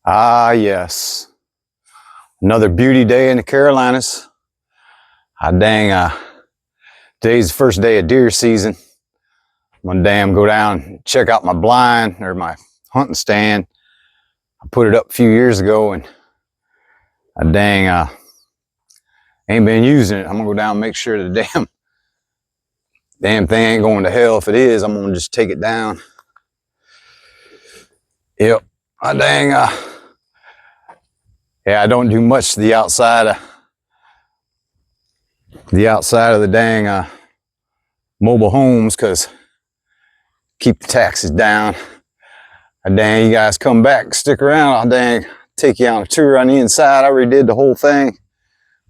Ah, yes. Another beauty day in the Carolinas. Today's the first day of deer season. One day I'm go down and check out my blind or my hunting stand. I put it up a few years ago and ain't been using it. I'm gonna go down and make sure the damn thing ain't going to hell. If it is, I'm gonna just take it down. Yep. I yeah, I don't do much to the outside of the mobile homes because keep the taxes down. You guys come back, stick around. Take you on a tour on the inside. I already did the whole thing.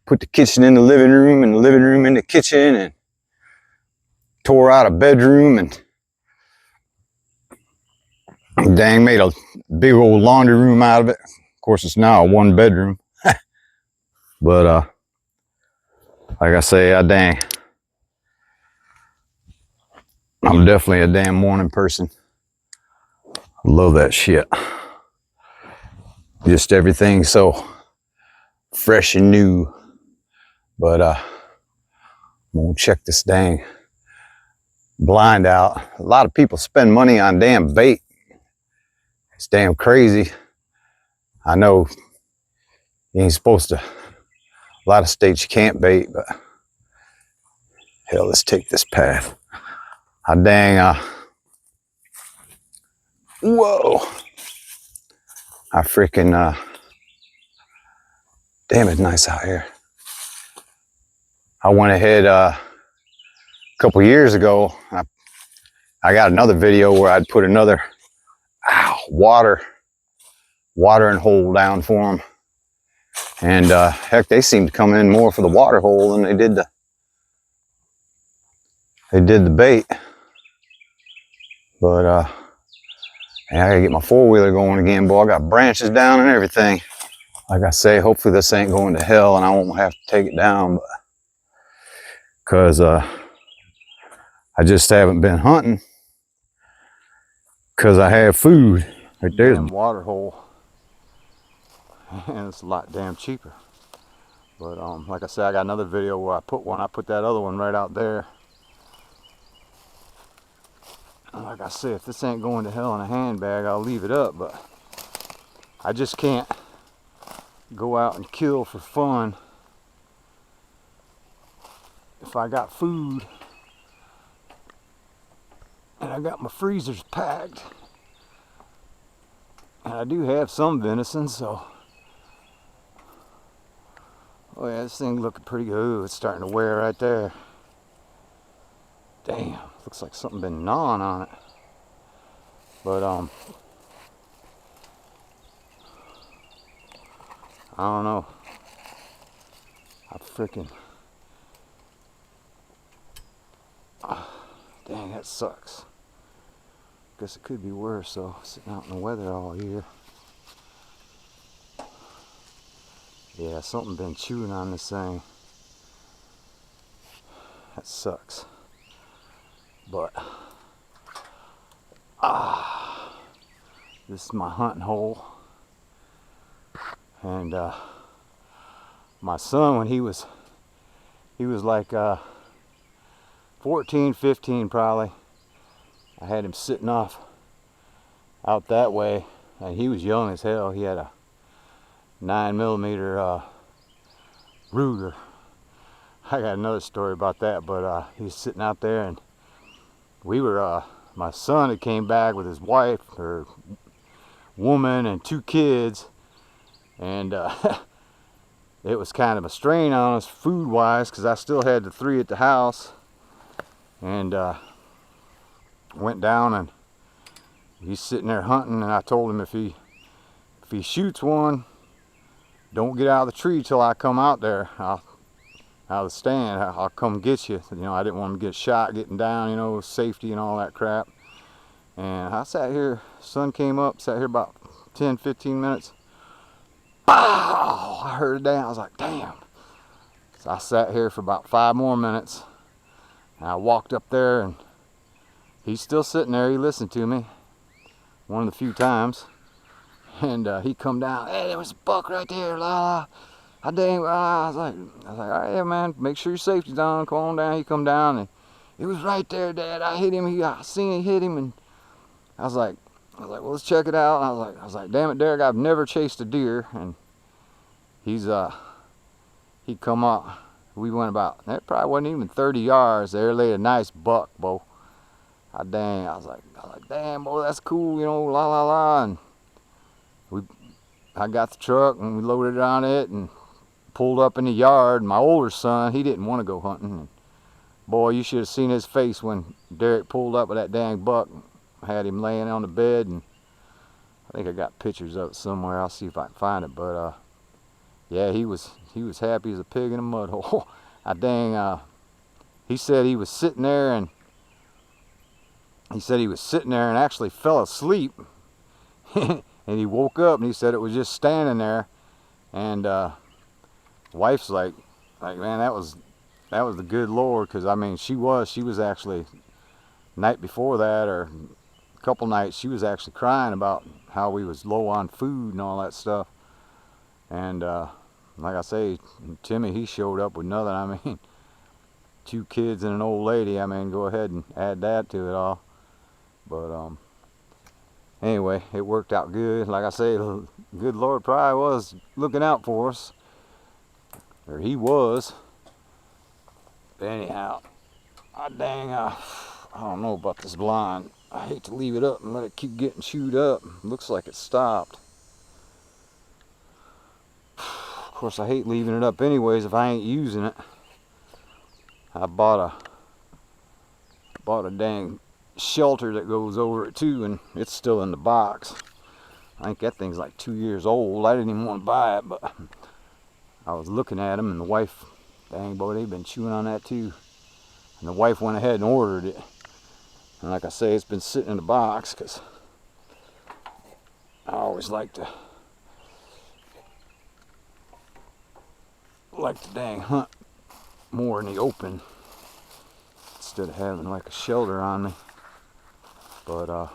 Put the kitchen in the living room and the living room in the kitchen and tore out a bedroom and made a big old laundry room out of it. Of course, it's now a one bedroom. But like I say, I'm definitely a damn morning person. I love that shit. Just everything so fresh and new. But I'm gonna check this dang blind out. A lot of people spend money on damn bait. It's damn crazy. I know you ain't supposed to. A lot of states you can't bait, but hell, let's take this path. Whoa. I freaking, damn, it's nice out here. I went ahead a couple years ago. I got another video where I'd put another watering hole down for them. And heck, they seem to come in more for the water hole than they did the bait. But I gotta get my four-wheeler going again, boy. I got branches down and everything. Like I say, hopefully this ain't going to hell and I won't have to take it down, but because I just haven't been hunting because I have food. Right there's a water hole. And it's a lot damn cheaper. But like I said, I got another video where I put that other one right out there. And like I said, if this ain't going to hell in a handbag, I'll leave it up, but I just can't go out and kill for fun if I got food and I got my freezers packed. And I do have some venison, so oh yeah, this thing looking pretty good. Ooh, it's starting to wear right there. Damn, looks like something been gnawing on it. But I don't know. Dang, that sucks. Guess it could be worse though, sitting out in the weather all year. Yeah, something been chewing on this thing. That sucks. But this is my hunting hole. And my son, when he was like 14, 15 probably, I had him sitting off out that way, and he was young as hell. He had a 9mm Ruger. I got another story about that, but he was sitting out there, and we were my son had came back with his wife or woman and 2 kids, and it was kind of a strain on us food wise because I still had the 3 at the house. And went down, and he's sitting there hunting, and I told him if he shoots one, don't get out of the tree till I come out there. Out of the stand, I'll come get you. You know, I didn't want him to get shot getting down, you know, safety and all that crap. And I sat here, sun came up, sat here about 10-15 minutes. Pow! I heard it down. I was like, damn. So I sat here for about 5 more minutes. And I walked up there, and he's still sitting there. He listened to me one of the few times. And he come down, hey, there was a buck right there, la. I dang, I was like, all right, yeah, man, make sure your safety's on, come on down. He come down, and it was right there, Dad. I hit him, I seen he hit him, and I was like, well, let's check it out. And I was like, damn it, Derek, I've never chased a deer. And he come up. We went about, that probably wasn't even 30 yards. There lay a nice buck, boy. I was like, damn, boy, that's cool, you know, la la la. And I got the truck and we loaded it on it and pulled up in the yard. My older son, he didn't want to go hunting. And boy, you should have seen his face when Derek pulled up with that dang buck. Had him laying on the bed, and I think I got pictures of it somewhere. I'll see if I can find it. But yeah, he was happy as a pig in a mud hole. He said he was sitting there and actually fell asleep. And he woke up and he said it was just standing there. And wife's like, man, that was the good Lord, because I mean she was actually, night before that or a couple nights, she was actually crying about how we was low on food and all that stuff. And like I say, Timmy, he showed up with nothing. I mean, 2 kids and an old lady. I mean, go ahead and add that to it all. But anyway, it worked out good. Like I say, the good Lord probably was looking out for us, or he was. But anyhow, I don't know about this blind. I hate to leave it up and let it keep getting chewed up. Looks like it stopped. Of course, I hate leaving it up anyways if I ain't using it. I bought a dang shelter that goes over it too, and it's still in the box. I think that thing's like 2 years old. I didn't even want to buy it, but I was looking at them, and the wife, dang boy, they've been chewing on that too. And the wife went ahead and ordered it. And like I say, it's been sitting in the box because I always like to dang hunt more in the open instead of having like a shelter on me. But I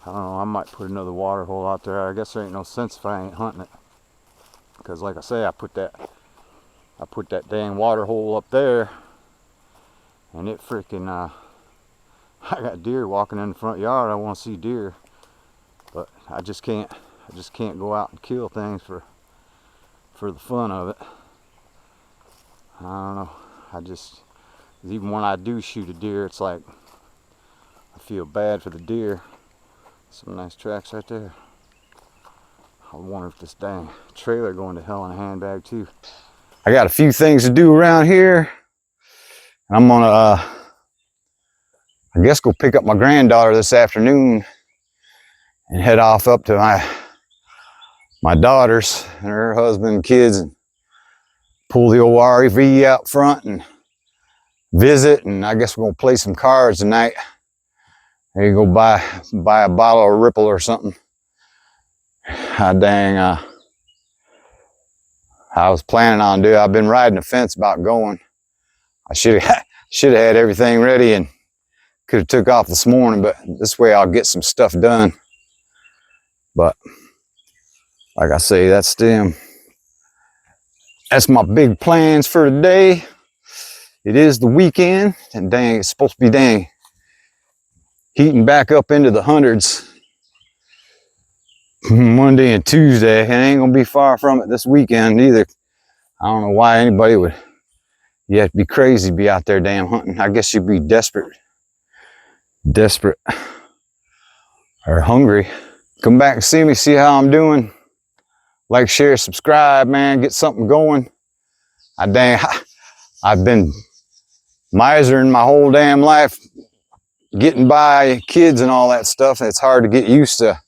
don't know, I might put another water hole out there. I guess there ain't no sense if I ain't hunting it, because like I say, I put that dang water hole up there, and it freaking I got deer walking in the front yard. I want to see deer, but I just can't go out and kill things for the fun of it. I don't know. Even when I do shoot a deer, it's like I feel bad for the deer. Some nice tracks right there. I wonder if this dang trailer going to hell in a handbag too. I got a few things to do around here. I'm gonna I guess go pick up my granddaughter this afternoon and head off up to my daughters and her husband and kids and pull the old RV out front and visit. And I guess we're gonna play some cards tonight. Maybe go buy a bottle of Ripple or something. I was planning on doing. I've been riding the fence about going. I should have had everything ready and could have took off this morning, but this way I'll get some stuff done. But like I say, that's my big plans for today. It is the weekend, and dang, it's supposed to be dang heating back up into the hundreds Monday and Tuesday. It ain't gonna be far from it this weekend either. I don't know why anybody would. You have to be crazy to be out there damn hunting. I guess you'd be desperate or hungry. Come back and see me, see how I'm doing. Like, share, subscribe, man. Get something going. I've been misering my whole damn life, getting by, kids and all that stuff. It's hard to get used to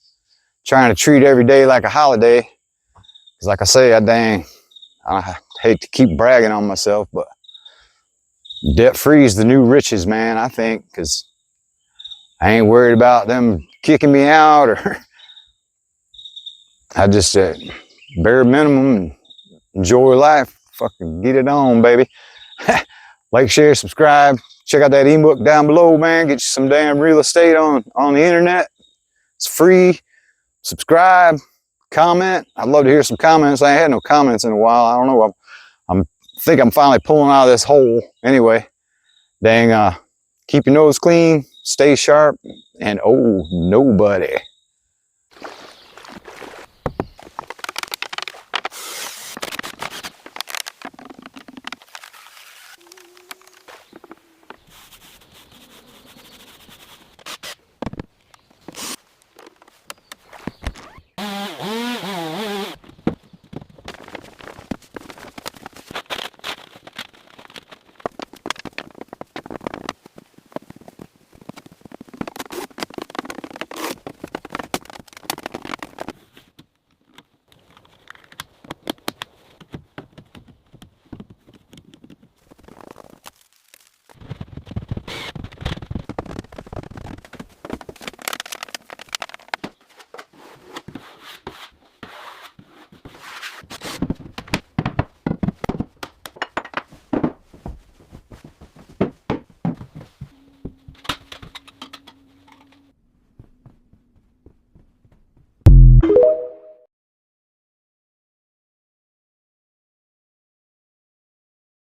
trying to treat every day like a holiday. Because like I say, I hate to keep bragging on myself, but debt free is the new riches, man, I think, because I ain't worried about them kicking me out, or I just bare minimum and enjoy life. Fucking get it on, baby. Like, share, subscribe. Check out that ebook down below, man. Get you some damn real estate on the internet. It's free. subscribe, comment. I'd love to hear some comments. I ain't had no comments in a while. I don't know. I think I'm finally pulling out of this hole. Anyway, dang, keep your nose clean, stay sharp, and oh, nobody.